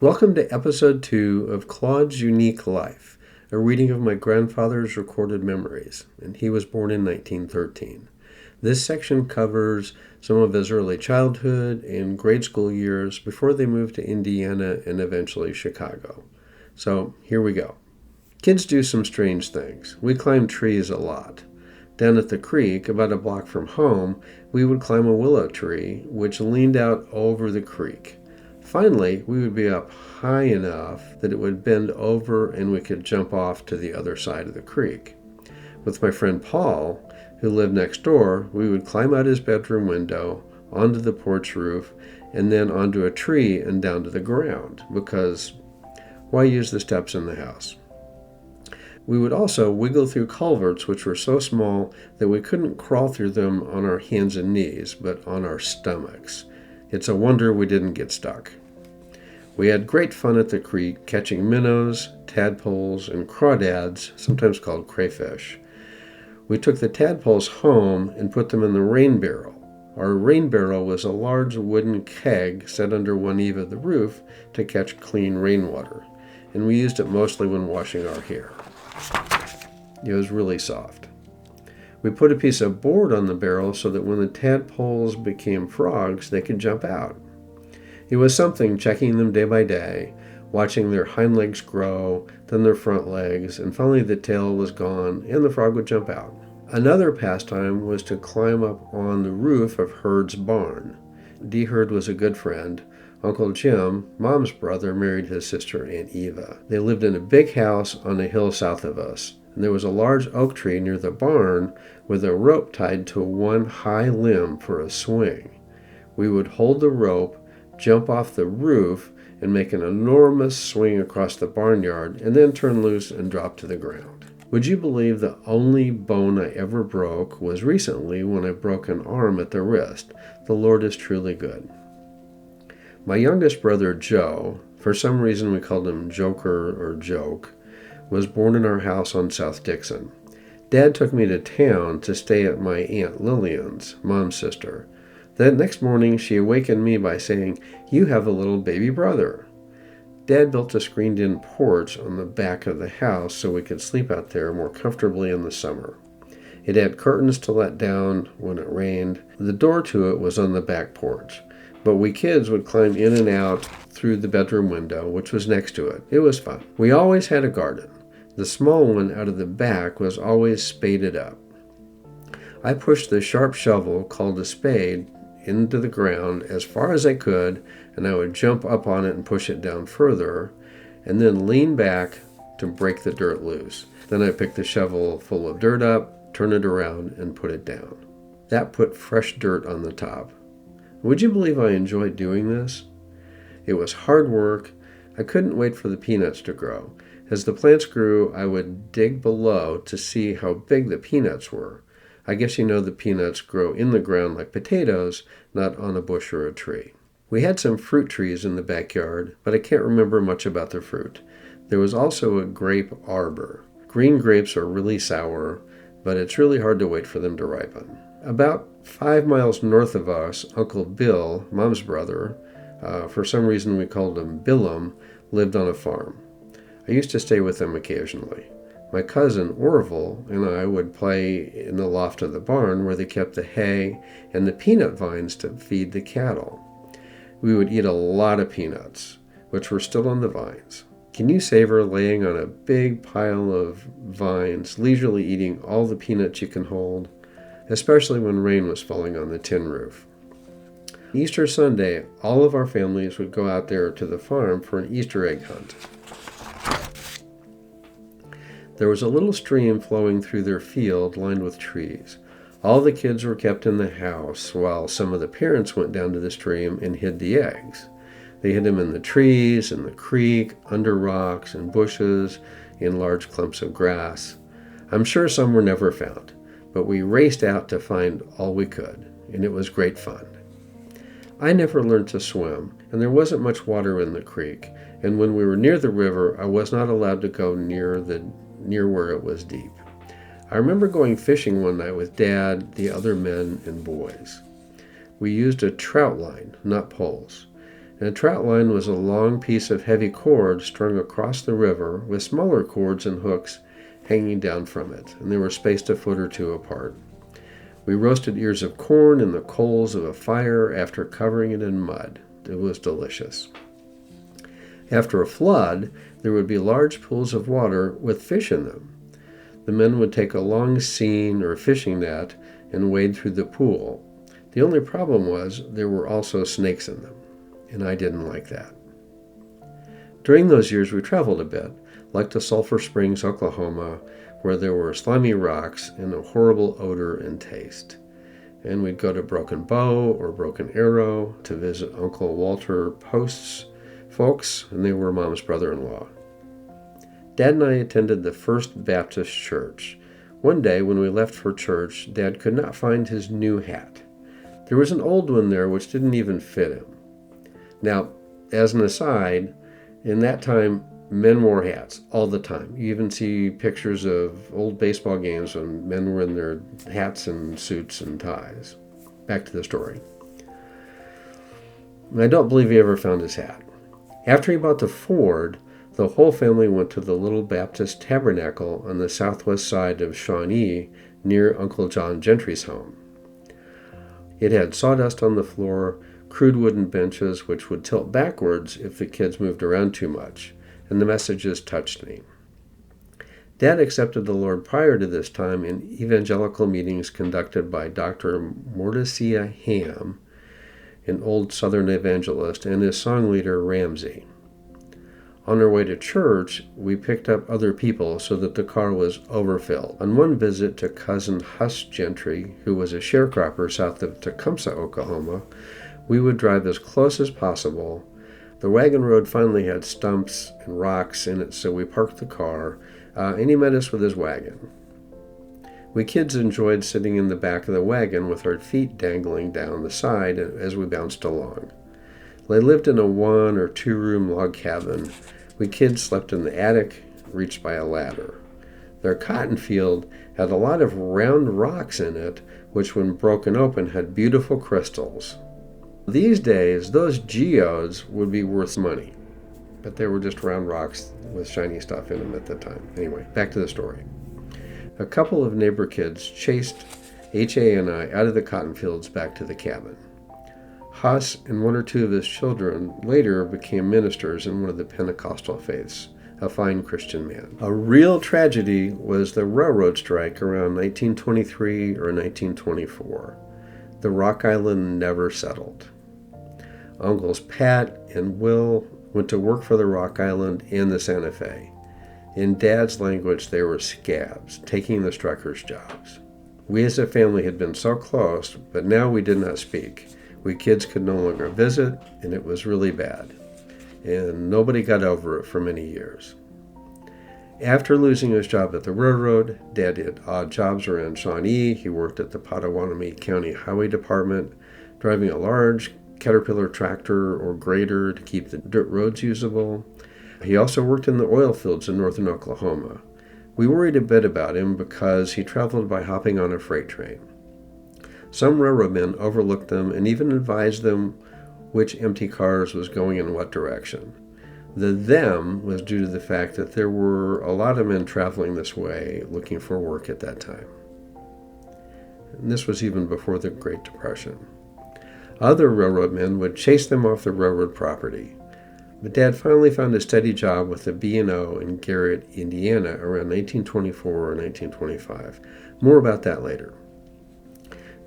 Welcome to episode 2 of Claude's Unique Life, a reading of my grandfather's recorded memories, and he was born in 1913. This section covers some of his early childhood and grade school years before they moved to Indiana and eventually Chicago. So here we go. Kids do some strange things. We climb trees a lot. Down at the creek, about a block from home, we would climb a willow tree which leaned out over the creek. Finally, we would be up high enough that it would bend over and we could jump off to the other side of the creek. With my friend Paul, who lived next door, we would climb out his bedroom window, onto the porch roof, and then onto a tree and down to the ground, because why use the steps in the house? We would also wiggle through culverts which were so small that we couldn't crawl through them on our hands and knees, but on our stomachs. It's a wonder we didn't get stuck. We had great fun at the creek catching minnows, tadpoles, and crawdads, sometimes called crayfish. We took the tadpoles home and put them in the rain barrel. Our rain barrel was a large wooden keg set under one eave of the roof to catch clean rainwater, and we used it mostly when washing our hair. It was really soft. We put a piece of board on the barrel so that when the tadpoles became frogs, they could jump out. It was something checking them day by day, watching their hind legs grow, then their front legs, and finally the tail was gone and the frog would jump out. Another pastime was to climb up on the roof of Herd's barn. D. Herd was a good friend. Uncle Jim, Mom's brother, married his sister Aunt Eva. They lived in a big house on a hill south of us, and there was a large oak tree near the barn with a rope tied to one high limb for a swing. We would hold the rope, jump off the roof, and make an enormous swing across the barnyard, and then turn loose and drop to the ground. Would you believe the only bone I ever broke was recently when I broke an arm at the wrist? The Lord is truly good. My youngest brother, Joe, for some reason we called him Joker or Joke, was born in our house on South Dixon. Dad took me to town to stay at my Aunt Lillian's, Mom's sister. That next morning, she awakened me by saying, "You have a little baby brother." Dad built a screened-in porch on the back of the house so we could sleep out there more comfortably in the summer. It had curtains to let down when it rained. The door to it was on the back porch, but we kids would climb in and out through the bedroom window, which was next to it. It was fun. We always had a garden. The small one out of the back was always spaded up. I pushed the sharp shovel, called a spade, into the ground as far as I could, and I would jump up on it and push it down further, and then lean back to break the dirt loose. Then I picked the shovel full of dirt up, turn it around, and put it down. That put fresh dirt on the top. Would you believe I enjoyed doing this? It was hard work. I couldn't wait for the peanuts to grow. As the plants grew, I would dig below to see how big the peanuts were. I guess you know the peanuts grow in the ground like potatoes, not on a bush or a tree. We had some fruit trees in the backyard, but I can't remember much about the fruit. There was also a grape arbor. Green grapes are really sour, but it's really hard to wait for them to ripen. About 5 miles north of us, Uncle Bill, Mom's brother, for some reason we called him Billum, lived on a farm. I used to stay with him occasionally. My cousin Orville and I would play in the loft of the barn where they kept the hay and the peanut vines to feed the cattle. We would eat a lot of peanuts, which were still on the vines. Can you savor laying on a big pile of vines, leisurely eating all the peanuts you can hold, especially when rain was falling on the tin roof? Easter Sunday, all of our families would go out there to the farm for an Easter egg hunt. There was a little stream flowing through their field lined with trees. All the kids were kept in the house while some of the parents went down to the stream and hid the eggs. They hid them in the trees, in the creek, under rocks and bushes, in large clumps of grass. I'm sure some were never found, but we raced out to find all we could, and it was great fun. I never learned to swim, and there wasn't much water in the creek, and when we were near the river, I was not allowed to go near where it was deep. I remember going fishing one night with Dad, the other men, and boys. We used a trout line, not poles, And a trout line was a long piece of heavy cord strung across the river with smaller cords and hooks hanging down from it, and they were spaced a foot or two apart. We roasted ears of corn in the coals of a fire after covering it in mud. It was delicious. After a flood, there would be large pools of water with fish in them. The men would take a long seine or fishing net and wade through the pool. The only problem was there were also snakes in them, and I didn't like that. During those years, we traveled a bit, like to Sulphur Springs, Oklahoma, where there were slimy rocks and a horrible odor and taste. And we'd go to Broken Bow or Broken Arrow to visit Uncle Walter Post's folks, and they were Mom's brother-in-law. Dad and I attended the First Baptist Church. One day when we left for church, Dad could not find his new hat. There was an old one there which didn't even fit him. Now, as an aside, in that time, men wore hats all the time. You even see pictures of old baseball games when men were in their hats and suits and ties. Back to the story. I don't believe he ever found his hat. After he bought the Ford, the whole family went to the Little Baptist Tabernacle on the southwest side of Shawnee near Uncle John Gentry's home. It had sawdust on the floor, crude wooden benches which would tilt backwards if the kids moved around too much, and the messages touched me. Dad accepted the Lord prior to this time in evangelical meetings conducted by Dr. Mordecai Ham, an old Southern evangelist, and his song leader Ramsey. On our way to church, we picked up other people so that the car was overfilled. On one visit to cousin Huss Gentry, who was a sharecropper south of Tecumseh, Oklahoma, we would drive as close as possible. The wagon road finally had stumps and rocks in it, so we parked the car, and he met us with his wagon. We kids enjoyed sitting in the back of the wagon with our feet dangling down the side as we bounced along. They lived in a 1 or 2 room log cabin. We kids slept in the attic, reached by a ladder. Their cotton field had a lot of round rocks in it, which when broken open had beautiful crystals. These days, those geodes would be worth money, but they were just round rocks with shiny stuff in them at the time. Anyway, back to the story. A couple of neighbor kids chased H.A. and I out of the cotton fields back to the cabin. Huss and 1 or 2 of his children later became ministers in one of the Pentecostal faiths, a fine Christian man. A real tragedy was the railroad strike around 1923 or 1924. The Rock Island never settled. Uncles Pat and Will went to work for the Rock Island and the Santa Fe. In Dad's language, they were scabs, taking the strikers' jobs. We as a family had been so close, but now we did not speak. We kids could no longer visit, and it was really bad. And nobody got over it for many years. After losing his job at the railroad, Dad did odd jobs around Shawnee. He worked at the Potawatomi County Highway Department, driving a large Caterpillar tractor or grader to keep the dirt roads usable. He also worked in the oil fields in northern Oklahoma. We worried a bit about him because he traveled by hopping on a freight train. Some railroad men overlooked them and even advised them which empty cars was going in what direction. The them was due to the fact that there were a lot of men traveling this way looking for work at that time. And this was even before the Great Depression. Other railroad men would chase them off the railroad property. But Dad finally found a steady job with the B&O in Garrett, Indiana around 1924 or 1925. More about that later.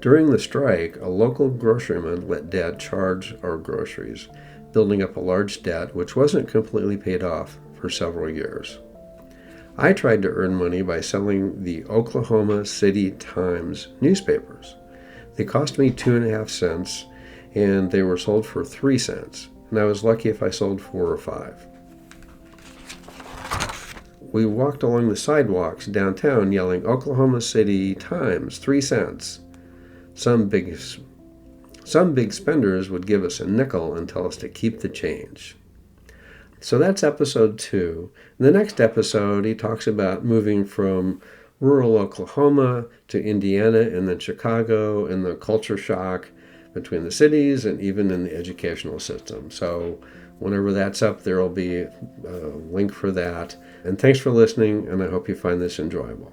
During the strike, a local groceryman let Dad charge our groceries, building up a large debt which wasn't completely paid off for several years. I tried to earn money by selling the Oklahoma City Times newspapers. They cost me 2.5 cents, and they were sold for 3 cents, and I was lucky if I sold 4 or 5. We walked along the sidewalks downtown yelling, "Oklahoma City Times, 3 cents." Some big spenders would give us a nickel and tell us to keep the change. So that's episode 2. In the next episode, he talks about moving from rural Oklahoma to Indiana and then Chicago and the culture shock. between the cities and even in the educational system. So whenever that's up, there will be a link for that. And thanks for listening, and I hope you find this enjoyable.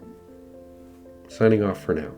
Signing off for now.